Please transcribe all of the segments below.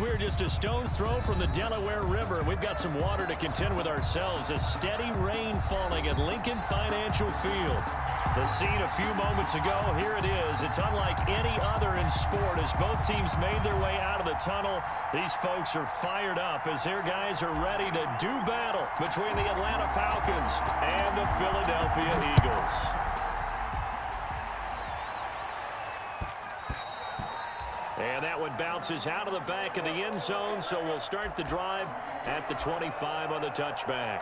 We're just a stone's throw from the Delaware River. We've got some water to contend with ourselves. A steady rain falling at Lincoln Financial Field. The scene a few moments ago, here it is. It's unlike any other in sport as both teams made their way out of the tunnel. These folks are fired up as their guys are ready to do battle between the Atlanta Falcons and the Philadelphia Eagles. And that one bounces out of the back of the end zone, so we'll start the drive at the 25 on the touchback.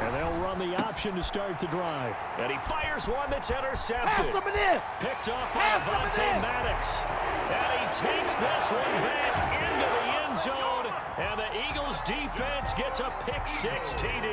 And they'll run the option to start the drive. And he fires one that's intercepted. Have some of this. Picked off by Avonte Maddox. And he takes this one back into the end zone. And the Eagles defense gets a pick-6 TD.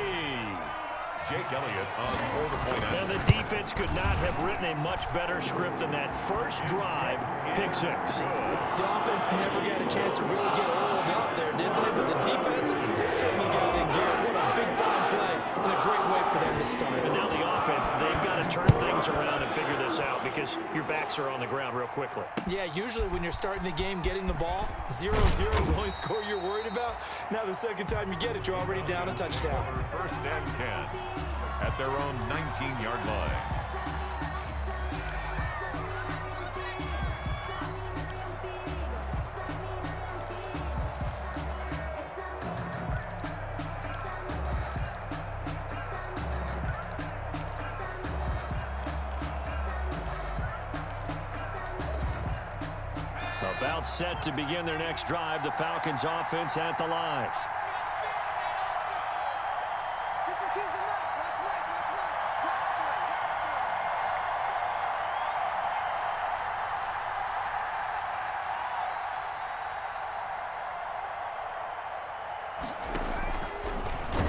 Jake Elliott on for the point out. And the defense could not have written a much better script than that first drive, pick-6. The offense never got a chance to really get oiled out there, did they? But the defense, they certainly got in gear. What a big-time play and a great way for them to start. And now the offense, they've got to turn things around and figure this out because your backs are on the ground real quickly. Yeah, usually when you're starting the game, getting the ball, 0-0 is the only score you're worried about. Now the second time you get it, you're already down a touchdown. First and 10 at their own 19-yard line. About set to begin their next drive, the Falcons offense at the line.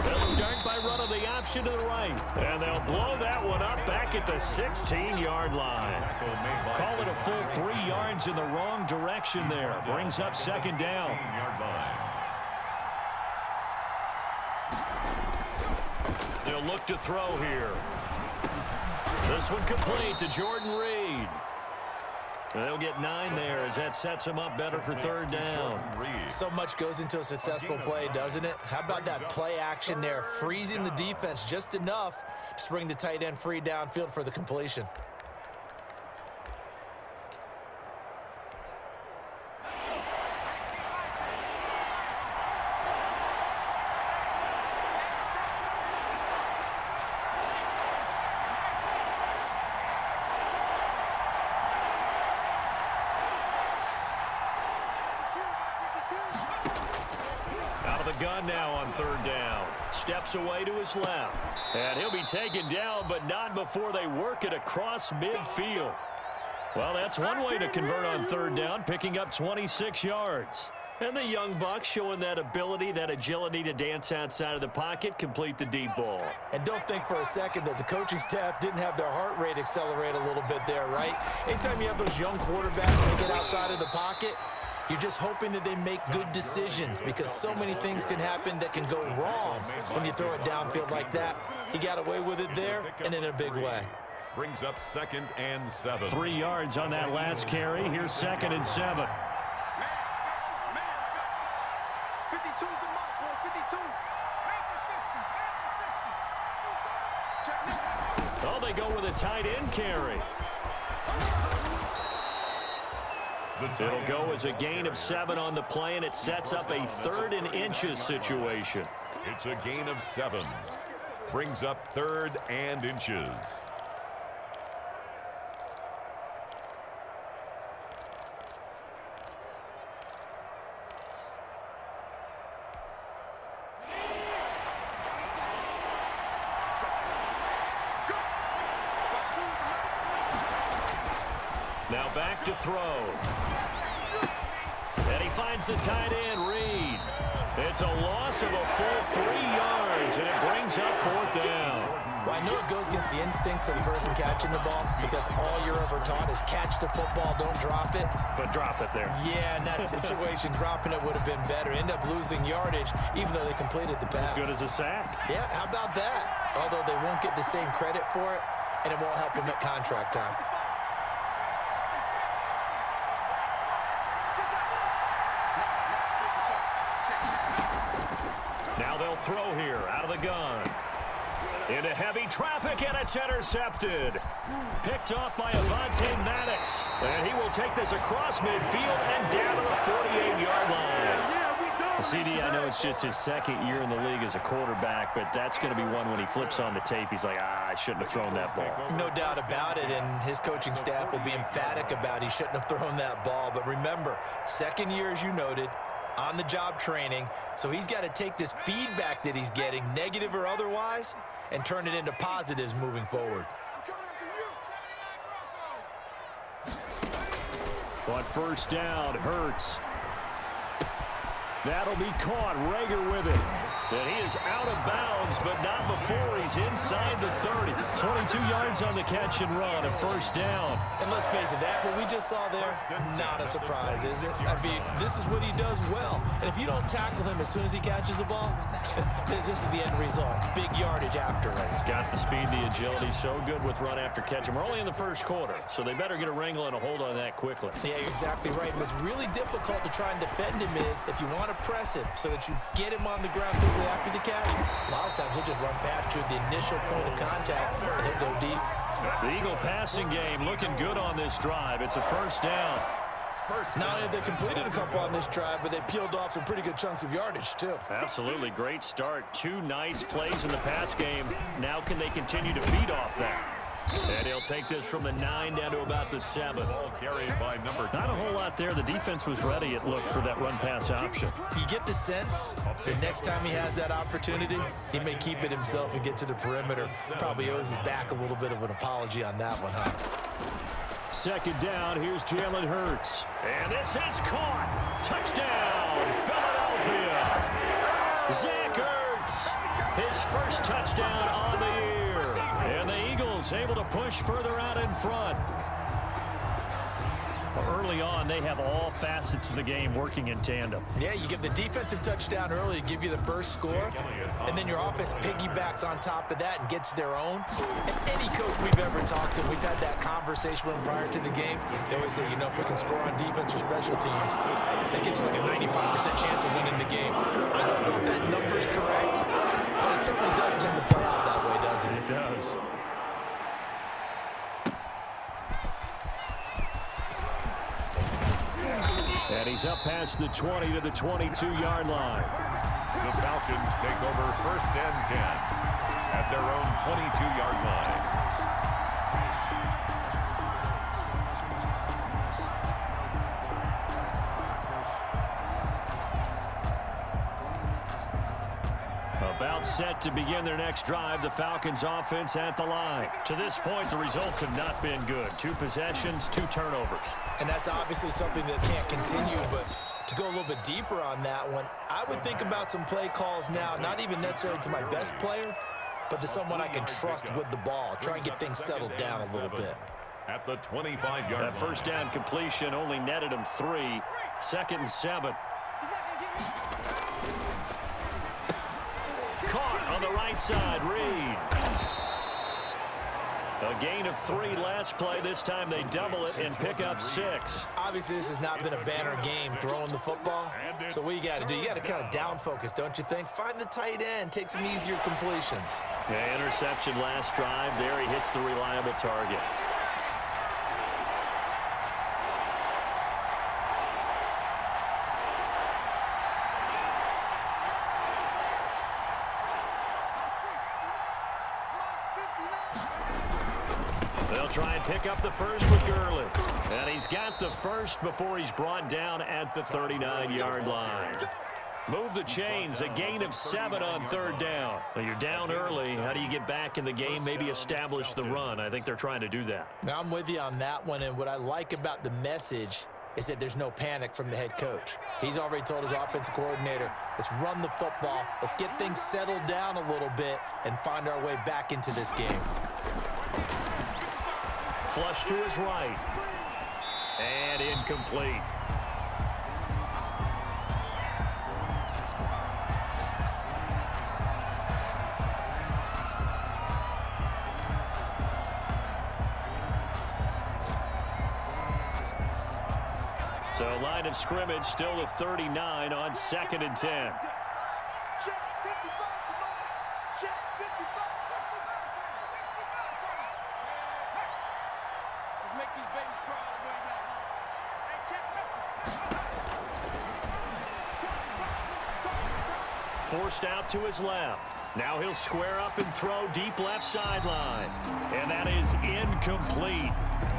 They'll start by running the option to the right. And they'll blow that one up back at the 16-yard line. Call it a full 3 yards in the wrong direction there. Brings up second down. They'll look to throw here. This one complete to Jordan Reed. They'll get 9 there as that sets them up better for third down. So much goes into a successful play, doesn't it? How about that play action there, freezing the defense just enough to bring the tight end free downfield for the completion. Out of the gun now on third down. Steps away to his left. And he'll be taken down, but not before they work it across midfield. Well, that's one way to convert on third down, picking up 26 yards. And the young buck showing that ability, that agility to dance outside of the pocket, complete the deep ball. And don't think for a second that the coaching staff didn't have their heart rate accelerate a little bit there, right? Anytime you have those young quarterbacks that get outside of the pocket, you're just hoping that they make good decisions because so many things can happen that can go wrong when you throw it downfield like that. He got away with it there and in a big way. Brings up 2nd and 7. 3 yards on that last carry. Here's 2nd and 7. Oh, they go with a tight end carry. It'll go as a gain of 7 on the play, and it sets up a 3rd and inches situation. It's a gain of 7. Brings up 3rd and inches. Now back to throw. And he finds the tight end, Reed. It's a loss of a full 3 yards, and it brings up 4th down. Well, I know it goes against the instincts of the person catching the ball because all you're ever taught is catch the football, don't drop it. But drop it there. Yeah, in that situation, dropping it would have been better. End up losing yardage, even though they completed the pass. As good as a sack. Yeah, how about that? Although they won't get the same credit for it, and it won't help them at contract time. Now they'll throw here out of the gun. Into heavy traffic, and it's intercepted. Picked off by Avonte Maddox. And he will take this across midfield and down to the 48-yard line. CD, I know it's just his 2nd year in the league as a quarterback, but that's going to be one when he flips on the tape. He's like, I shouldn't have thrown that ball. No doubt about it, and his coaching staff will be emphatic about he shouldn't have thrown that ball. But remember, 2nd year, as you noted, on-the-job training, so he's got to take this feedback that he's getting, negative or otherwise, and turn it into positives moving forward. On 1st down, Hurts. That'll be caught. Rager with it. And he is out of bounds, but not before he's inside the 30. 22 yards on the catch and run, a 1st down. And let's face it, that what we just saw there, not a surprise, is it? I mean, this is what he does well. And if you don't tackle him as soon as he catches the ball, this is the end result. Big yardage afterwards. Got the speed, the agility, so good with run after catch. And we're only in the 1st quarter, so they better get a wrangle and a hold on that quickly. Yeah, you're exactly right. And what's really difficult to try and defend him is if you want to press him so that you get him on the ground quickly after the catch, a lot of times he'll just run past you at the initial point of contact and he'll go deep. The Eagle passing game looking good on this drive. It's a 1st down. Not only have they completed a couple on this drive, but they peeled off some pretty good chunks of yardage, too. Absolutely. Great start. 2 nice plays in the pass game. Now can they continue to feed off that? And he'll take this from the 9 down to about the 7. Ball carried by number 2. Not a whole lot there. The defense was ready, it looked, for that run-pass option. You get the sense that next time he has that opportunity, he may keep it himself and get to the perimeter. Probably owes his back a little bit of an apology on that one, huh? 2nd down, here's Jalen Hurts. And this is caught. Touchdown, Philadelphia. Zach Ertz, his 1st touchdown on the year. And the Eagles able to push further out in front. Early on, they have all facets of the game working in tandem. Yeah, you get the defensive touchdown early to give you the 1st score, and then your offense piggybacks on top of that and gets their own. And any coach we've ever talked to, we've had that conversation with them prior to the game. They always say, you know, if we can score on defense or special teams, that gives like a 95% chance of winning the game. I don't know if that number's correct, but it certainly does tend to play out that way, doesn't it? It does. And he's up past the 20 to the 22-yard line. The Falcons take over 1st and 10 at their own 22-yard line. About set to begin their next drive, the Falcons offense at the line. To this point, the results have not been good. 2 possessions, 2 turnovers. And that's obviously something that can't continue, but to go a little bit deeper on that one, I would think about some play calls now, not even necessarily to my best player, but to someone I can trust with the ball. Try and get things settled down a little bit. At the 25-yard line. That 1st down completion only netted him 3. 2nd and 7. Caught on the right side, Reed. A gain of 3 last play. This time they double it and pick up 6. Obviously, this has not been a banner game throwing the football. So what you got to do, you got to kind of down focus, don't you think? Find the tight end, take some easier completions. Yeah, interception last drive. There he hits the reliable target. They'll try and pick up the 1st with Gurley. And he's got the 1st before he's brought down at the 39-yard line. Move the chains, a gain of 7 on 3rd down. Well, you're down early. How do you get back in the game, maybe establish the run? I think they're trying to do that. Now, I'm with you on that one, and what I like about the message is that there's no panic from the head coach. He's already told his offensive coordinator, let's run the football, let's get things settled down a little bit and find our way back into this game. Flush to his right. And incomplete. So line of scrimmage still the 39 on 2nd and 10. Forced out to his left. Now he'll square up and throw deep left sideline. And that is incomplete.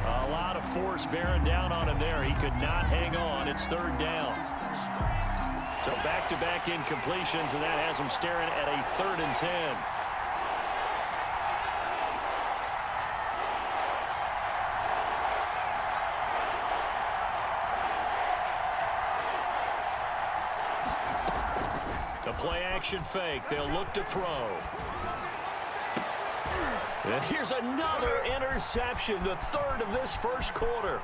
A lot of force bearing down on him there. He could not hang on. It's 3rd down. So back-to-back incompletions, and that has him staring at a 3rd and 10. The play-action fake. They'll look to throw. And here's another interception, the 3rd of this first quarter.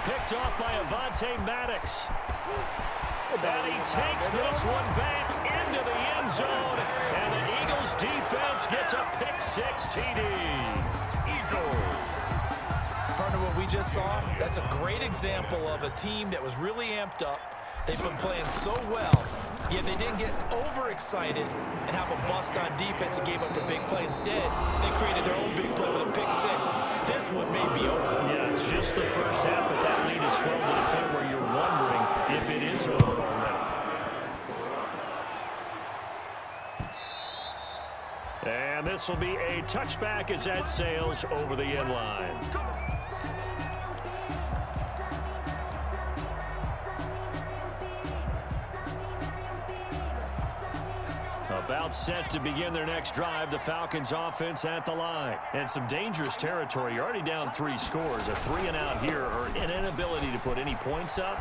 Picked off by Avonte Maddox. And he takes this one back into the end zone. And the Eagles defense gets a pick-6 TD. Eagles. Partner, what we just saw, that's a great example of a team that was really amped up. They've been playing so well, yet they didn't get overexcited and have a bust on defense and gave up a big play. Instead, they created their own big play with a pick-6. This one may be over. Yeah, it's just the first half, but that lead is swelled to the point where you're wondering if it is over already. And this will be a touchback as that sails over the end line. About set to begin their next drive, the Falcons offense at the line. And some dangerous territory. You're already down 3 scores. A 3-and-out here or an inability to put any points up.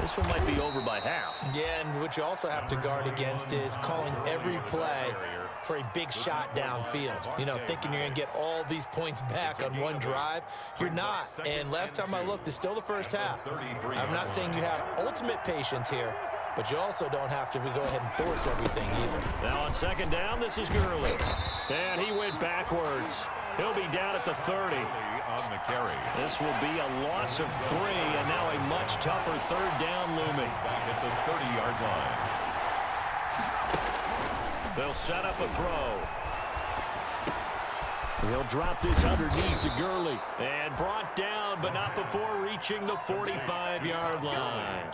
This one might be over by half. Yeah, and what you also have to guard against is calling every play for a big shot downfield. You know, thinking you're going to get all these points back on one drive. You're not. And last time I looked, it's still the first half. I'm not saying you have ultimate patience here, but you also don't have to go ahead and force everything either. Now on 2nd down, this is Gurley. And he went backwards. He'll be down at the 30. On the carry. This will be a loss of 3, and now a much tougher 3rd down looming. Back at the 30-yard line. They'll set up a throw. He'll drop this underneath to Gurley. And brought down, but not before reaching the 45-yard line.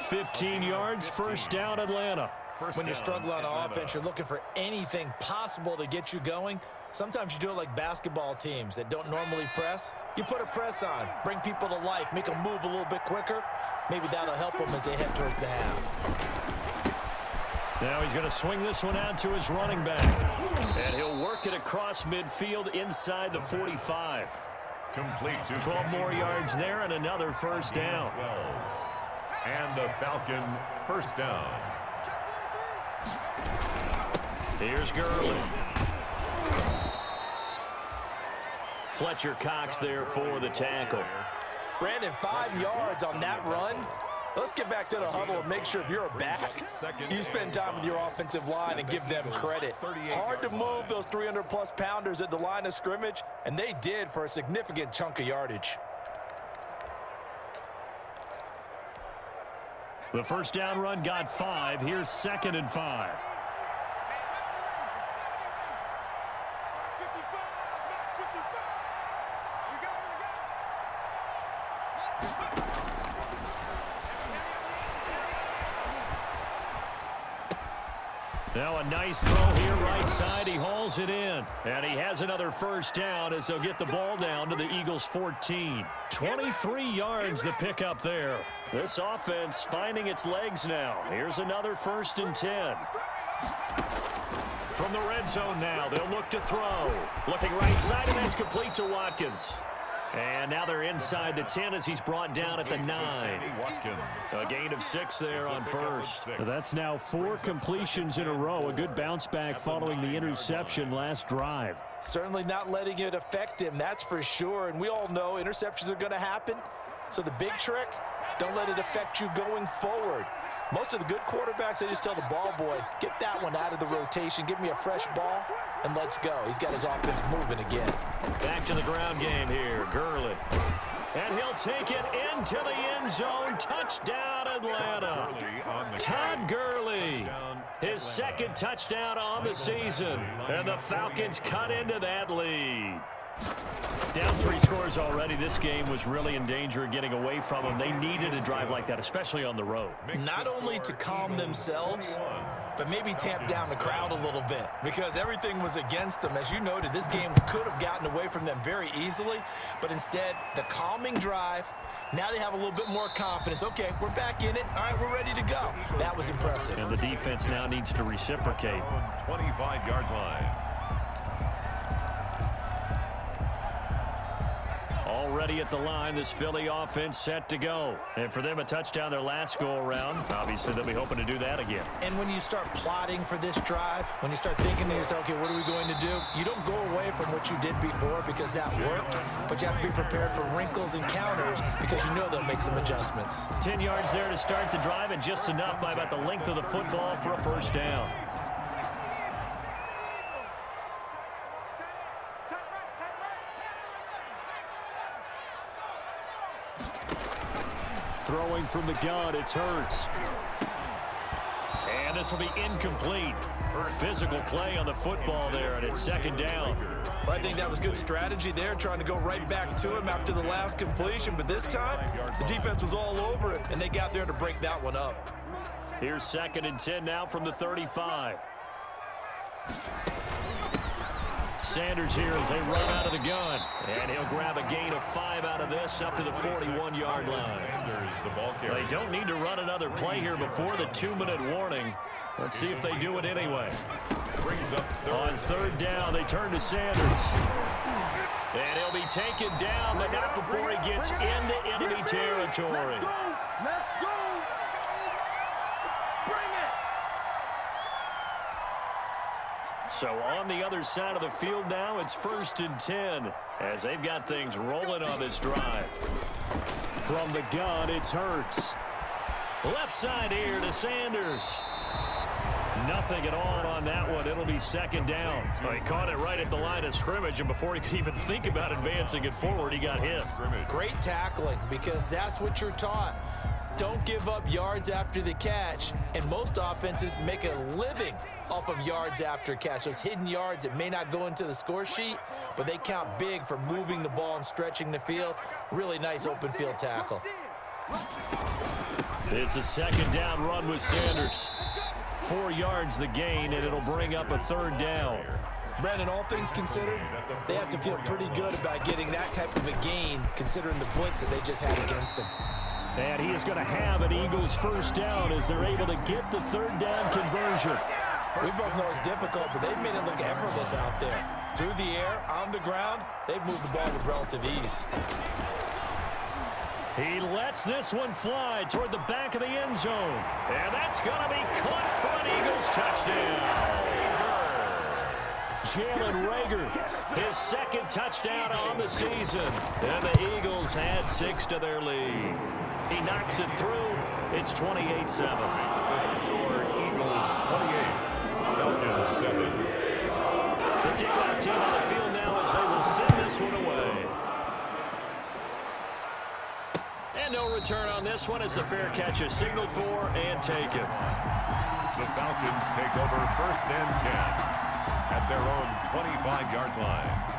15 yards, 1st down, Atlanta. When you're struggling on offense, you're looking for anything possible to get you going. Sometimes you do it like basketball teams that don't normally press. You put a press on, bring people to life, make them move a little bit quicker. Maybe that'll help them as they head towards the half. Now he's going to swing this one out to his running back. And he'll work it across midfield inside the 45. Complete to 12 more yards there and another 1st down. 12. And a Falcon 1st down. Here's Gurley. Fletcher Cox there for the tackle. Brandon, 5 yards on that run. Let's get back to the huddle and make sure if you're a back, you spend time with your offensive line and give them credit. Hard to move those 300-plus pounders at the line of scrimmage, and they did for a significant chunk of yardage. The 1st down run got 5. Here's 2nd and 5. Now a nice throw here right side. He hauls it in. And he has another 1st down as they'll get the ball down to the Eagles' 14. 23 yards the pickup there. This offense finding its legs now. Here's another 1st and 10. From the red zone now, they'll look to throw. Looking right side, and that's complete to Watkins. And now they're inside the 10 as he's brought down at the 9. A gain of 6 there on first. That's now 4 completions in a row. A good bounce back following the interception last drive. Certainly not letting it affect him, that's for sure. And we all know interceptions are going to happen. So the big trick, don't let it affect you going forward. Most of the good quarterbacks, they just tell the ball boy, get that one out of the rotation, give me a fresh ball, and let's go. He's got his offense moving again. Back to the ground game here, Gurley. And he'll take it into the end zone. Touchdown, Atlanta. Todd Gurley, his second touchdown on the season. And the Falcons cut into that lead. Down 3 scores already. This game was really in danger of getting away from them. They needed a drive like that, especially on the road. Not only to calm themselves, but maybe tamp down the crowd a little bit because everything was against them. As you noted, this game could have gotten away from them very easily, but instead, the calming drive, now they have a little bit more confidence. Okay, we're back in it. All right, we're ready to go. That was impressive. And the defense now needs to reciprocate. 25-yard line. Already at the line, this Philly offense set to go. And for them, a touchdown their last go-around. Obviously, they'll be hoping to do that again. And when you start plotting for this drive, when you start thinking to yourself, okay, what are we going to do? You don't go away from what you did before because that worked, but you have to be prepared for wrinkles and counters because you know they'll make some adjustments. 10 yards there to start the drive, and just enough by about the length of the football for a first down. Throwing from the gun, it's Hurts. And this will be incomplete. Physical play on the football there, and it's second down. Well, I think that was good strategy there, trying to go right back to him after the last completion. But this time, the defense was all over it, and they got there to break that one up. Here's 2nd and 10 now from the 35. Sanders here as they run out of the gun. And he'll grab a gain of 5 out of this up to the 41-yard line. They don't need to run another play here before the 2-minute warning. Let's see if they do it anyway. On 3rd down, they turn to Sanders. And he'll be taken down, but not before he gets into enemy territory. Let's go! So on the other side of the field now, it's 1st and 10 as they've got things rolling on this drive. From the gun, it's Hurts. Left side here to Sanders. Nothing at all on that one. It'll be 2nd down. He caught it right at the line of scrimmage, and before he could even think about advancing it forward, he got hit. Great tackling because that's what you're taught. Don't give up yards after the catch, and most offenses make a living off of yards after catch. Those hidden yards that may not go into the score sheet, but they count big for moving the ball and stretching the field. Really nice open field tackle. It's a 2nd down run with Sanders. 4 yards the gain, and it'll bring up a 3rd down. Brandon, all things considered, they have to feel pretty good about getting that type of a gain considering the blitz that they just had against them. And he is going to have an Eagles 1st down as they're able to get the 3rd down conversion. We both know it's difficult, but they've made it look effortless out there. Through the air, on the ground, they've moved the ball with relative ease. He lets this one fly toward the back of the end zone. And that's going to be caught for an Eagles touchdown. Jalen Reagor, his 2nd touchdown on the season. And the Eagles add 6 to their lead. He knocks it through. It's 28-7. Eagles 28, Falcons 7. The kickoff team on the field now as they will send this one away. And no return on this one as the fair catch is signaled for and taken. The Falcons take over 1st and 10 at their own 25-yard line.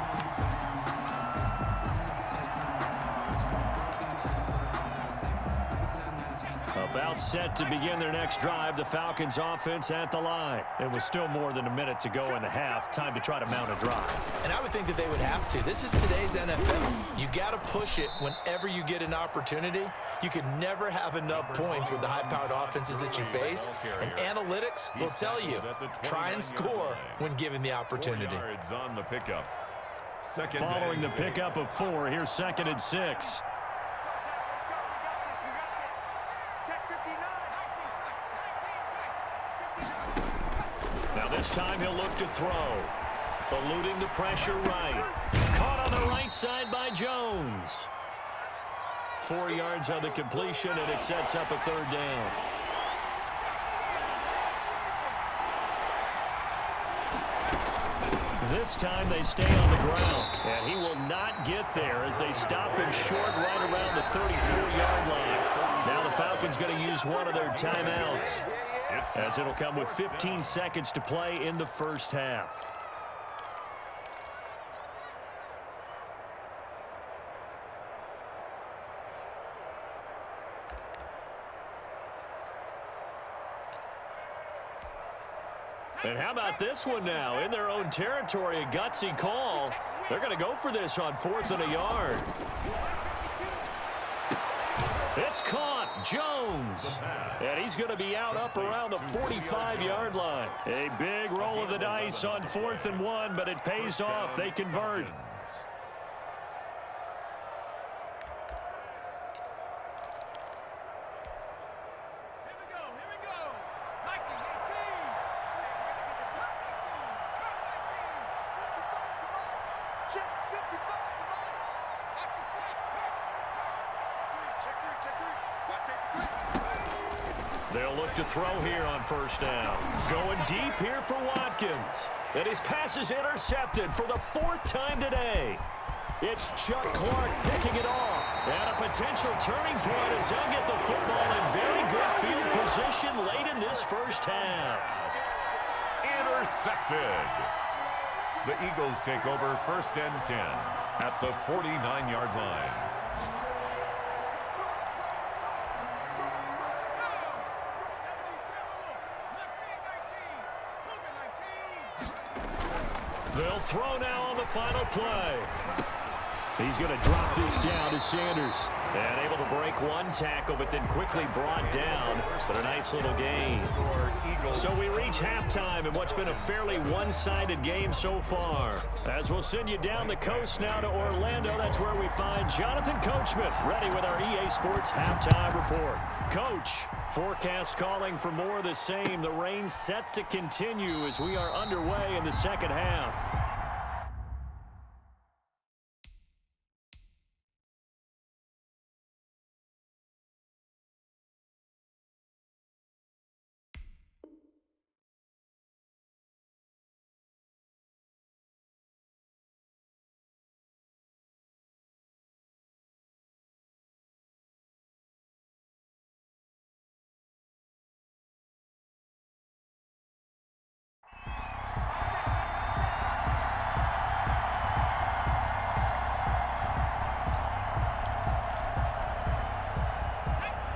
About set to begin their next drive, the Falcons offense at the line. It was still more than a minute to go in the half. Time to try to mount a drive. And I would think that they would have to. This is today's NFL. You got to push it whenever you get an opportunity. You can never have enough points with the high-powered offenses that you face. And analytics will tell you, try and score when given the opportunity. 4 yards on the pickup. Following the pickup of 4, here's 2nd and 6. Now this time he'll look to throw. Eluding the pressure right. Caught on the right side by Jones. 4 yards on the completion, and it sets up a 3rd down. This time they stay on the ground, and he will not get there as they stop him short right around the 34-yard line. Now the Falcons going to use one of their timeouts, as it'll come with 15 seconds to play in the first half. And how about this one now? In their own territory, a gutsy call. They're going to go for this on 4th and a yard. It's caught. Jones. And he's going to be out up around the 45-yard line. A big roll of the dice on 4th and 1, but it pays off. They convert. They'll look to throw here on 1st down. Going deep here for Watkins. And his pass is intercepted for the 4th time today. It's Chuck Clark picking it off. And a potential turning point as they'll get the football in very good field position late in this first half. Intercepted. The Eagles take over 1st and 10 at the 49-yard line. They'll throw now on the final play. He's going to drop this down to Sanders. And able to break one tackle, but then quickly brought down. But a nice little gain. So we reach halftime in what's been a fairly one-sided game so far. As we'll send you down the coast now to Orlando, that's where we find Jonathan Coachman ready with our EA Sports Halftime Report. Coach, forecast calling for more of the same. The rain set to continue as we are underway in the second half.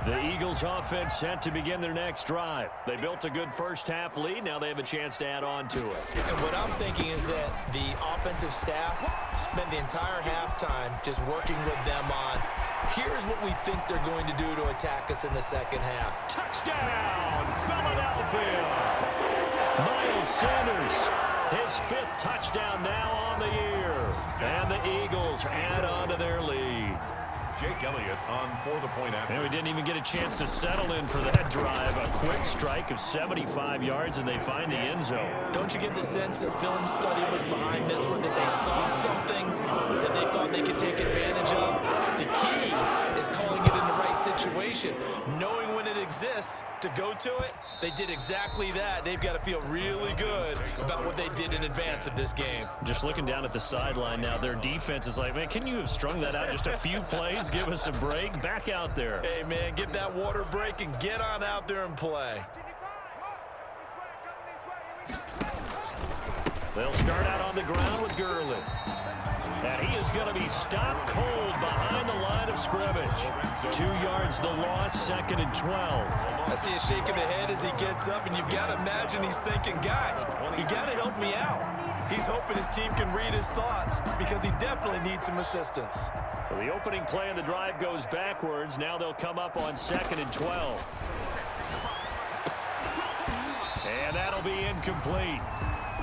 The Eagles offense set to begin their next drive. They built a good first half lead. Now they have a chance to add on to it. And what I'm thinking is that the offensive staff spent the entire halftime just working with them on, here's what we think they're going to do to attack us in the second half. Touchdown, Philadelphia! Miles Sanders, his 5th touchdown now on the year. And the Eagles add on to their lead. Jake Elliott on for the point after. And we didn't even get a chance to settle in for that drive. A quick strike of 75 yards, and they find the end zone. Don't you get the sense that film study was behind this one, that they saw something that they thought they could take advantage of? The key is calling it in the right situation, knowing when it exists to go to it. They did exactly that. They've got to feel really good about what they did in advance of this game. Just looking down at the sideline now, their defense is like, man, can you have strung that out just a few plays? Give us a break. Back out there. Hey, man, give that water break and get on out there and play. They'll start out on the ground with Gurley. And he is going to be stopped cold behind the line of scrimmage. 2 yards the loss, 2nd and 12. I see a shake of the head as he gets up, and you've got to imagine he's thinking, guys, you got to help me out. He's hoping his team can read his thoughts because he definitely needs some assistance. So the opening play of the drive goes backwards. Now they'll come up on 2nd and 12. And that'll be incomplete.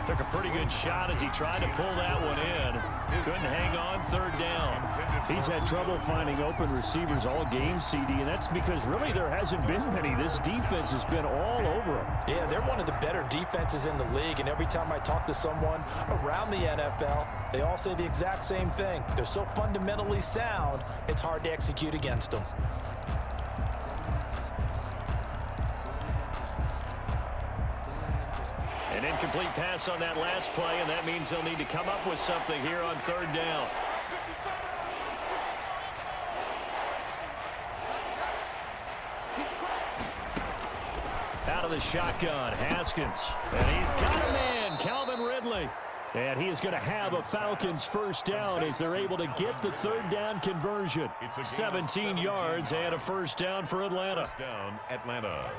Took a pretty good shot as he tried to pull that one in. Couldn't hang on third down. He's had trouble finding open receivers all game, CD, and that's because really there hasn't been many. This defense has been all over him. Yeah, they're one of the better defenses in the league, and every time I talk to someone around the NFL, they all say the exact same thing. They're so fundamentally sound, it's hard to execute against them. An incomplete pass on that last play, and that means they'll need to come up with something here on third down. Out of the shotgun, Haskins. And he's got a man, Calvin Ridley. And he is going to have a Falcons first down as they're able to get the third down conversion. 17 yards and a first down for Atlanta. First down, Atlanta.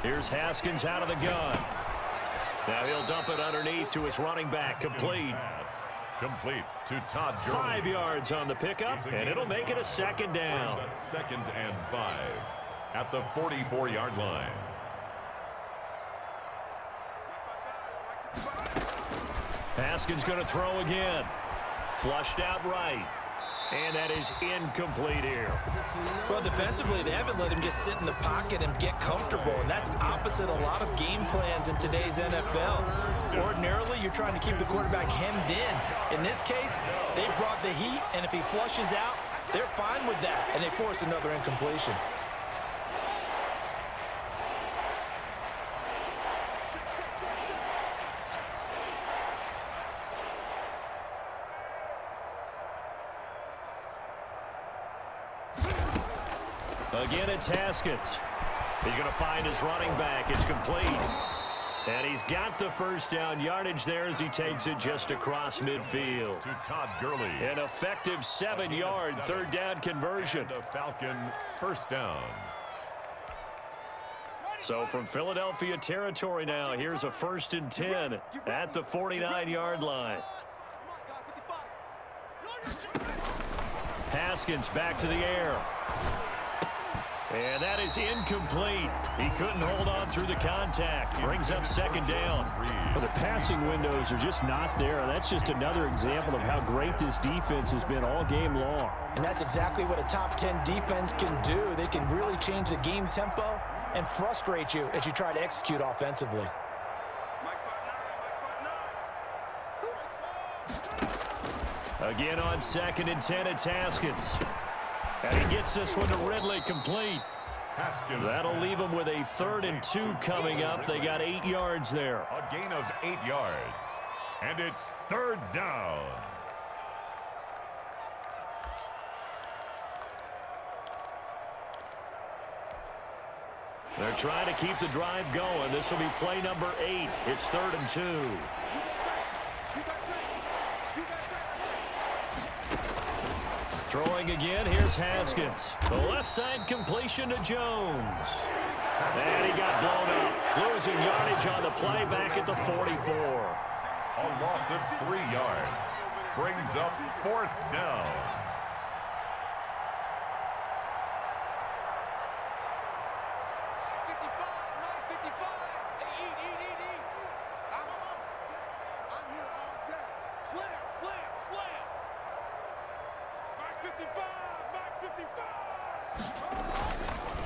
Here's Haskins out of the gun. Now he'll dump it underneath to his running back. Complete. Complete to Todd Gurley. 5 yards on the pickup, and it'll make it a second down. Second and 5 at the 44-yard line. Haskins going to throw again. Flushed out right. And that is incomplete here. Well, defensively, they haven't let him just sit in the pocket and get comfortable, and that's opposite a lot of game plans in today's NFL. Ordinarily, you're trying to keep the quarterback hemmed in. In this case, they brought the heat, and if he flushes out, they're fine with that, and they force another incompletion. Again, it's Haskins. He's going to find his running back. It's complete. And he's got the first down yardage there as he takes it just across midfield. To Todd Gurley. An effective 7-yard third down conversion. The Falcon first down. So from Philadelphia territory now, here's a 1st and 10 at the 49-yard line. Haskins back to the air. And that is incomplete. He couldn't hold on through the contact. Brings up second down. Well, the passing windows are just not there. That's just another example of how great this defense has been all game long. And that's exactly what a top 10 defense can do. They can really change the game tempo and frustrate you as you try to execute offensively. Again on 2nd and 10, it's Haskins. And he gets this one to Ridley, complete. Haskins. That'll leave him with a 3rd and 2 coming up. They got 8 yards there. A gain of 8 yards. And it's third down. They're trying to keep the drive going. This will be play number 8. It's 3rd and 2. Throwing again, here's Haskins. The left side completion to Jones. And he got blown up. Losing yardage on the play back at the 44. A loss of 3 yards. Brings up 4th down.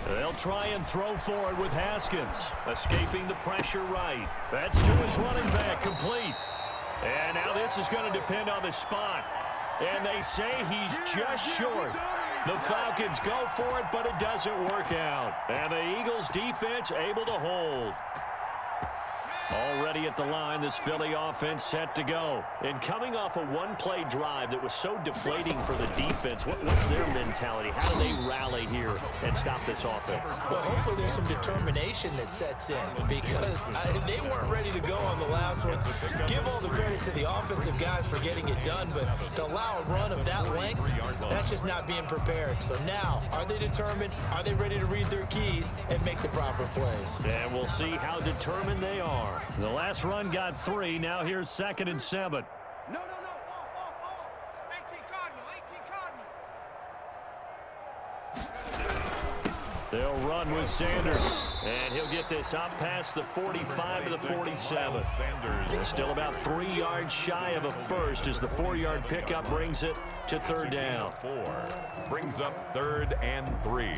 They'll try and throw forward with Haskins. Escaping the pressure right. That's to his running back, complete. And now this is going to depend on the spot. And they say he's just short. The Falcons go for it, but it doesn't work out. And the Eagles defense able to hold. Already at the line, this Philly offense set to go. And coming off a one-play drive that was so deflating for the defense, what's their mentality? How do they rally here and stop this offense? Well, hopefully there's some determination that sets in because they weren't ready to go on the last one. Give all the credit to the offensive guys for getting it done, but to allow a run of that length, that's just not being prepared. So now, are they determined? Are they ready to read their keys and make the proper plays? And we'll see how determined they are. The last run got 3. Now here's 2nd and 7. No. 18 Cardinal. They'll run with Sanders. And he'll get this up past the 45 to the 47. Sanders still about 3 yards shy of a first as the 4-yard pickup brings it to third down. 4 brings up 3rd and 3.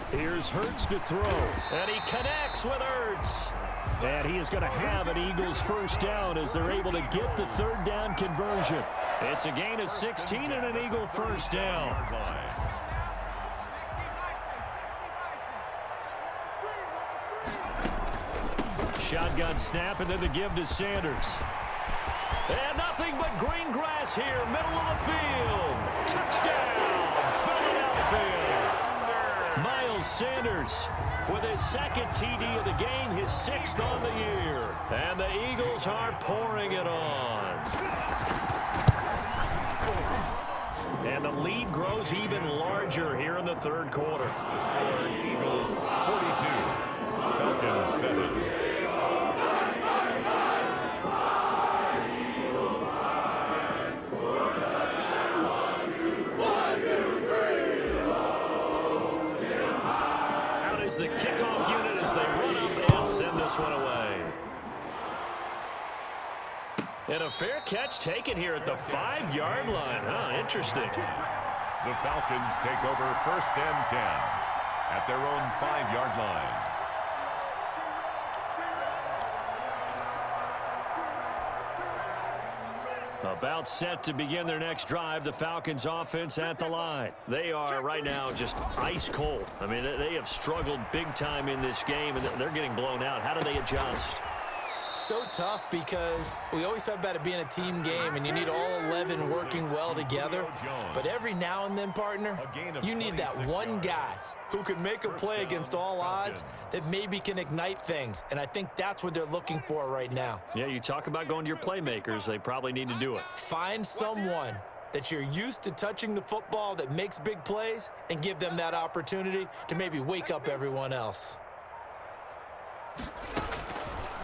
Here's Hurts to throw, and he connects with Hurts. And he is going to have an Eagles first down as they're able to get the third down conversion. It's a gain of 16 and an Eagle first down. Shotgun snap, and then the give to Sanders. And nothing but green grass here, middle of the field. Touchdown, Philadelphia. Miles Sanders with his second TD of the game, his 6th on the year. And the Eagles are pouring it on. And the lead grows even larger here in the third quarter. The score, Eagles 42, Falcons 7. The kickoff unit as they run up and send this one away. And a fair catch taken here at the 5-yard line. Huh, interesting. The Falcons take over 1st and 10 at their own 5-yard line. About set to begin their next drive, the Falcons offense at the line. They are right now just ice cold. I mean, they have struggled big time in this game, and they're getting blown out. How do they adjust? So tough because we always talk about it being a team game, and you need all 11 working well together. But every now and then, partner, you need that one guy who can make a play against all odds that maybe can ignite things. And I think that's what they're looking for right now. Yeah, you talk about going to your playmakers. They probably need to do it. Find someone that you're used to touching the football that makes big plays and give them that opportunity to maybe wake up everyone else.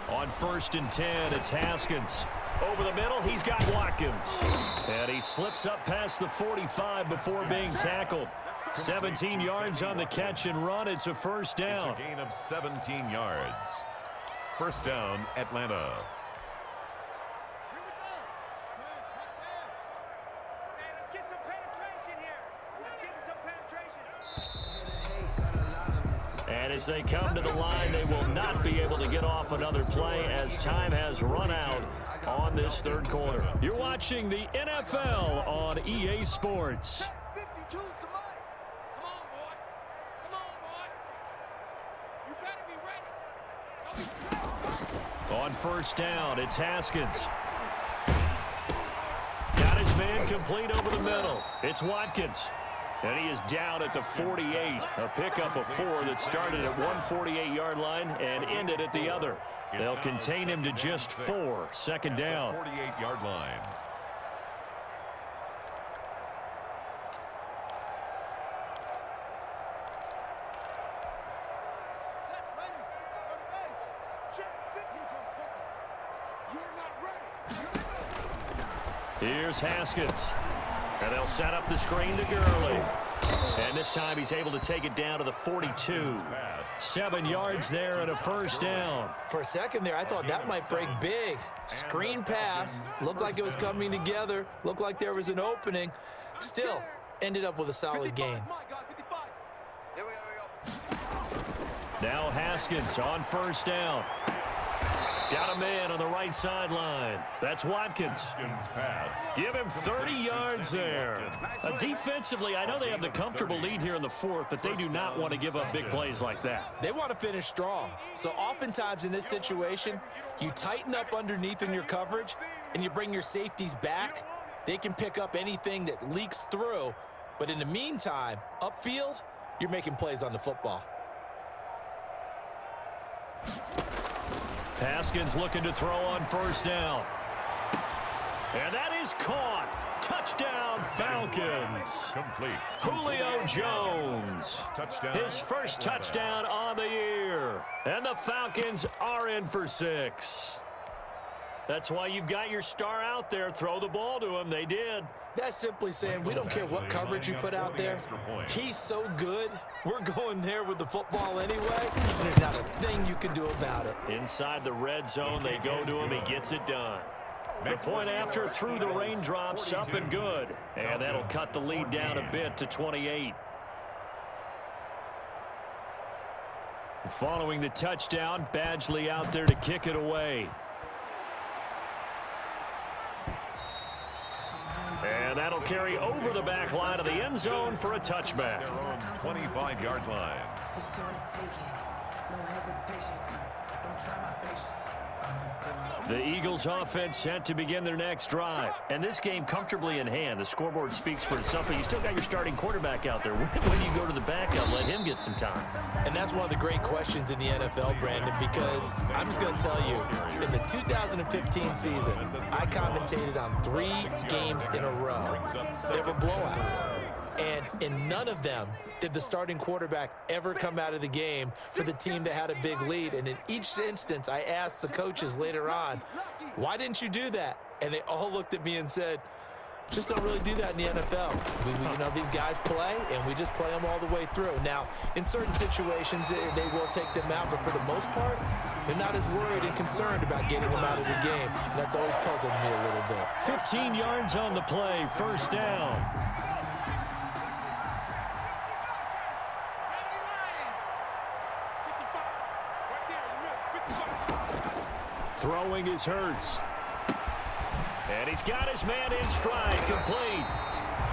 On 1st and 10, it's Haskins. Over the middle, he's got Watkins. And he slips up past the 45 before being tackled. 17 yards on the catch and run. It's a first down. It's a gain of 17 yards. First down, Atlanta. Let's get some penetration here. Let's get some penetration. And as they come to the line, they will not be able to get off another play as time has run out on this third quarter. You're watching the NFL on EA Sports. On first down, it's Haskins. Got his man complete over the middle. It's Watkins. And he is down at the 48. A pickup of 4 that started at one 48-yard line and ended at the other. They'll contain him to just 4. Second down. 48-yard line. Here's Haskins. And they'll set up the screen to Gurley. And this time he's able to take it down to the 42. 7 yards there and a first down. For a second there, I thought that might break big. Screen pass. Looked like it was coming together. Looked like there was an opening. Still, ended up with a solid gain. Now Haskins on first down. Got him in on the right sideline. That's Watkins. Give him 30 yards there. Defensively, I know they have the comfortable lead here in the fourth, but they do not want to give up big plays like that. They want to finish strong. So oftentimes in this situation, you tighten up underneath in your coverage, and you bring your safeties back, They can pick up anything that leaks through, but in the meantime, upfield, you're making plays on the football. Haskins looking to throw on first down. And that is caught. Touchdown, Falcons. Complete. Julio Jones. Touchdown. His first touchdown on the year. And the Falcons are in for 6. That's why you've got your star out there. Throw the ball to him. They did. That's simply saying we don't care what coverage you put out there. He's so good, we're going there with the football anyway, and there's not a thing you can do about it. Inside the red zone, they go to him. He gets it done. The point after through the raindrops, up and good. And that'll cut the lead down a bit to 28. Following the touchdown, Badgley out there to kick it away. And that'll carry over the back line of the end zone for a touchback. Their own 25-yard line. It's gonna take it. No hesitation. Don't try my patience. The Eagles offense set to begin their next drive. And this game comfortably in hand. The scoreboard speaks for itself, but you still got your starting quarterback out there. When you go to the backup, let him get some time. And that's one of the great questions in the NFL, Brandon, because I'm just going to tell you, in the 2015 season, I commentated on 3 games in a row. There were blowouts. And in none of them did the starting quarterback ever come out of the game for the team that had a big lead. And in each instance, I asked the coaches later on, why didn't you do that? And they all looked at me and said, just don't really do that in the NFL. You know, these guys play, and we just play them all the way through. Now, in certain situations, they will take them out, but for the most part, they're not as worried and concerned about getting them out of the game. And that's always puzzled me a little bit. 15 yards on the play, first down. Throwing is Hurts. And he's got his man in stride, complete.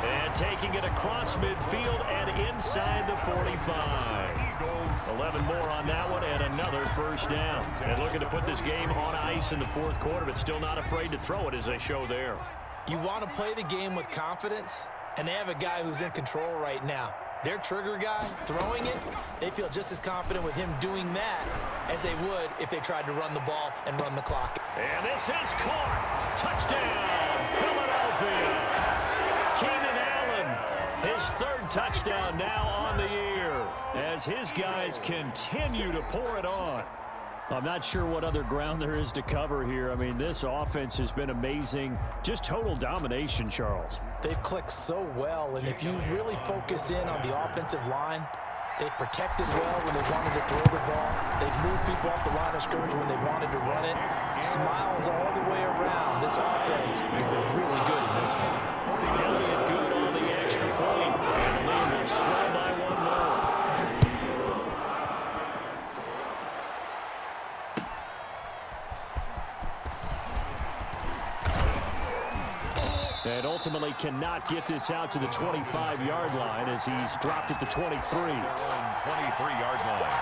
And taking it across midfield and inside the 45. 11 more on that one and another first down. And looking to put this game on ice in the fourth quarter, but still not afraid to throw it as they show there. You want to play the game with confidence, and they have a guy who's in control right now. Their trigger guy throwing it, they feel just as confident with him doing that as they would if they tried to run the ball and run the clock. And this is caught. Touchdown, Philadelphia. Keenan Allen, his 3rd touchdown now on the year as his guys continue to pour it on. I'm not sure what other ground there is to cover here. I mean, this offense has been amazing. Just total domination, Charles. They've clicked so well, and if you really focus in on the offensive line, they've protected well when they wanted to throw the ball. They've moved people off the line of scrimmage when they wanted to run it. Smiles all the way around. This offense has been really good in this one. Elliott good on the extra point. And the lead will slow by 1 more. And ultimately cannot get this out to the 25-yard line as he's dropped at the 23. 23-yard line.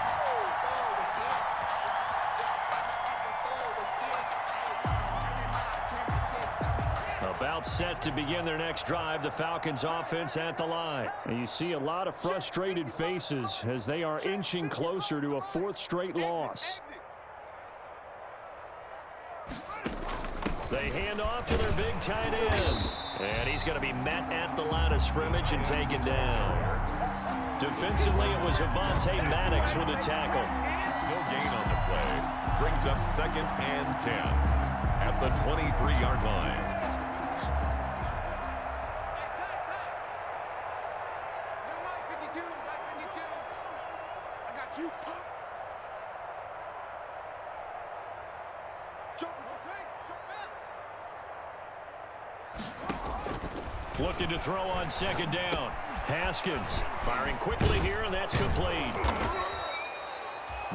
About set to begin their next drive, the Falcons offense at the line. And you see a lot of frustrated faces as they are inching closer to a 4th straight loss. They hand off to their big tight end. And he's going to be met at the line of scrimmage and taken down. Defensively, it was Avonte Maddox with a tackle. No gain on the play. Brings up 2nd and 10 at the 23-yard line. Looking to throw on 2nd down. Haskins firing quickly here, and that's complete.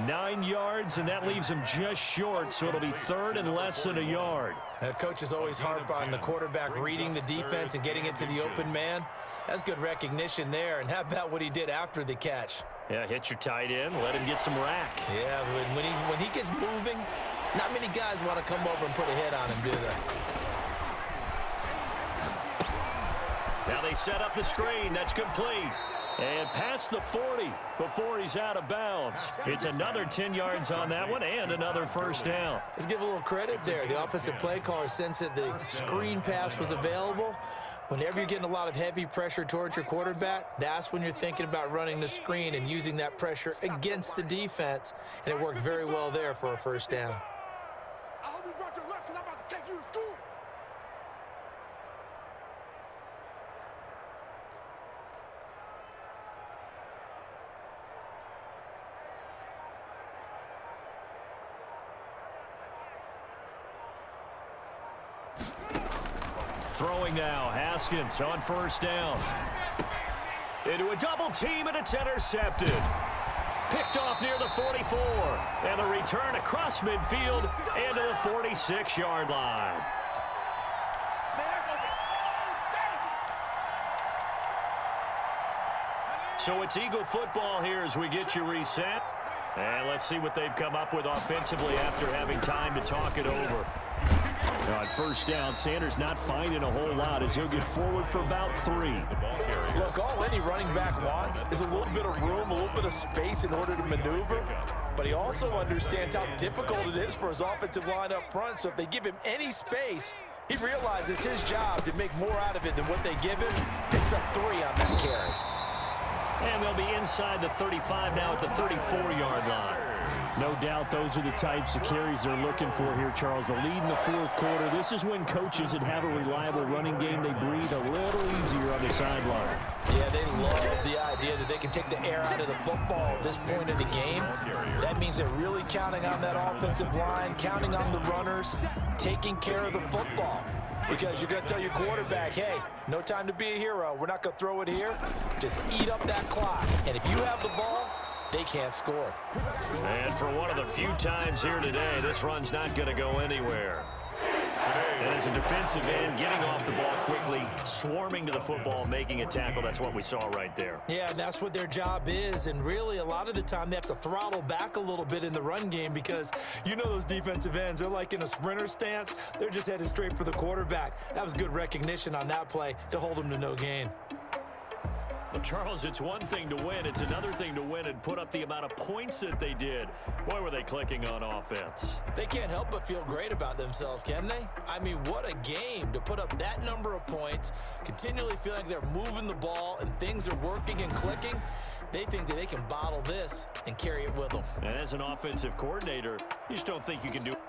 9 yards, and that leaves him just short, so it'll be 3rd and less than a yard. Coaches always harp on the quarterback reading the defense and getting it to the open man. That's good recognition there. And how about what he did after the catch? Yeah, hit your tight end, let him get some rack. Yeah, when he gets moving, not many guys want to come over and put a hit on him, do they? Now they set up the screen. That's complete. And past the 40 before he's out of bounds. It's another 10 yards on that one and another first down. Let's give a little credit there. The offensive play caller sensed that the screen pass was available. Whenever you're getting a lot of heavy pressure towards your quarterback, that's when you're thinking about running the screen and using that pressure against the defense. And it worked very well there for a first down. I hope you brought your lunch because I'm about to take you to school. Throwing now, Haskins on first down. Into a double team, and it's intercepted. Picked off near the 44. And the return across midfield and to the 46-yard line. So it's Eagle football here as we get you reset. And let's see what they've come up with offensively after having time to talk it over. On first down, Sanders not finding a whole lot as he'll get forward for about 3. Look, all any running back wants is a little bit of room, a little bit of space in order to maneuver. But he also understands how difficult it is for his offensive line up front. So if they give him any space, he realizes his job to make more out of it than what they give him. Picks up 3 on that carry. And they'll be inside the 35 now at the 34-yard line. No doubt those are the types of carries they're looking for here, Charles. The lead in the fourth quarter. This is when coaches that have a reliable running game, they breathe a little easier on the sideline. Yeah, they love the idea that they can take the air out of the football at this point in the game. That means they're really counting on that offensive line, counting on the runners, taking care of the football. Because you're going to tell your quarterback, hey, no time to be a hero. We're not going to throw it here. Just eat up that clock. And if you have the ball, they can't score. And for one of the few times here today, this run's not going to go anywhere. And as a defensive end, getting off the ball quickly, swarming to the football, making a tackle, that's what we saw right there. Yeah, that's what their job is. And really, a lot of the time, they have to throttle back a little bit in the run game because you know those defensive ends, they're like in a sprinter stance. They're just headed straight for the quarterback. That was good recognition on that play to hold them to no gain. Well, Charles, it's one thing to win. It's another thing to win and put up the amount of points that they did. Boy, were they clicking on offense. They can't help but feel great about themselves, can they? I mean, what a game to put up that number of points, continually feeling like they're moving the ball and things are working and clicking. They think that they can bottle this and carry it with them. And as an offensive coordinator, you just don't think you can do it.